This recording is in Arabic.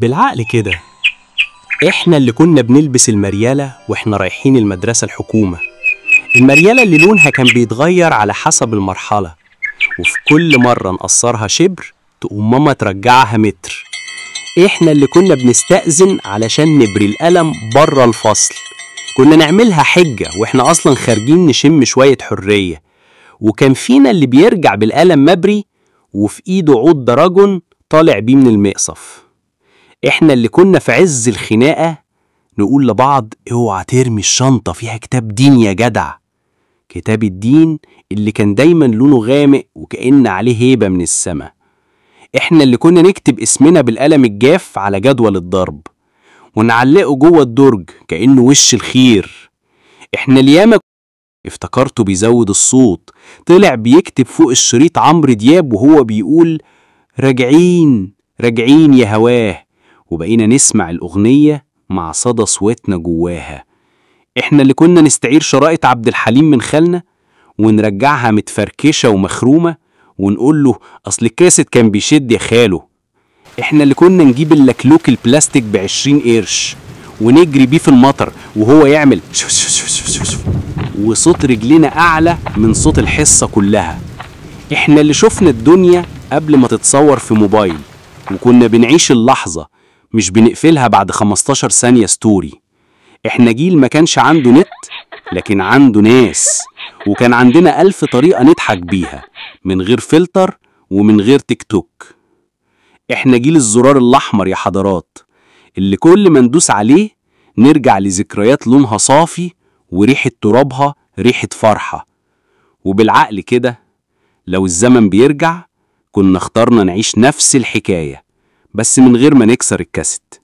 بالعقل كده، احنا اللي كنا بنلبس المريالة واحنا رايحين المدرسة الحكومة. المريالة اللي لونها كان بيتغير على حسب المرحلة، وفي كل مرة نقصرها شبر تقوم ماما ترجعها متر. احنا اللي كنا بنستأذن علشان نبري القلم بره الفصل، كنا نعملها حجة واحنا اصلا خارجين نشم شوية حرية. وكان فينا اللي بيرجع بالقلم مبري وفي ايده عود دراجون طالع بيه من المقصف. احنا اللي كنا في عز الخناقة نقول لبعض اوعى ترمي الشنطة فيها كتاب دين يا جدع. كتاب الدين اللي كان دايما لونه غامق وكأن عليه هيبة من السما. احنا اللي كنا نكتب اسمنا بالقلم الجاف على جدول الضرب ونعلقه جوه الدرج كأنه وش الخير. احنا اللي ياما افتكرته بيزود الصوت، طلع بيكتب فوق الشريط عمرو دياب وهو بيقول راجعين راجعين يا هواه، وبقينا نسمع الأغنية مع صدى صوتنا جواها. احنا اللي كنا نستعير شرائط عبد الحليم من خالنا ونرجعها متفركشة ومخرومة ونقول له أصل الكاسيت كان بيشد يا خاله. احنا اللي كنا نجيب اللكلوك البلاستيك ب20 قرش ونجري بيه في المطر وهو يعمل وصوت رجلنا أعلى من صوت الحصة كلها. احنا اللي شفنا الدنيا قبل ما تتصور في موبايل وكنا بنعيش اللحظة مش بنقفلها بعد 15 ثانية ستوري. احنا جيل ما كانش عنده نت لكن عنده ناس، وكان عندنا 1000 طريقة نضحك بيها من غير فلتر ومن غير تيك توك. احنا جيل الزرار الأحمر يا حضرات، اللي كل ما ندوس عليه نرجع لذكريات لونها صافي وريحة ترابها ريحة فرحة. وبالعقل كده لو الزمن بيرجع كنا اخترنا نعيش نفس الحكاية بس من غير ما نكسر الكاسيت.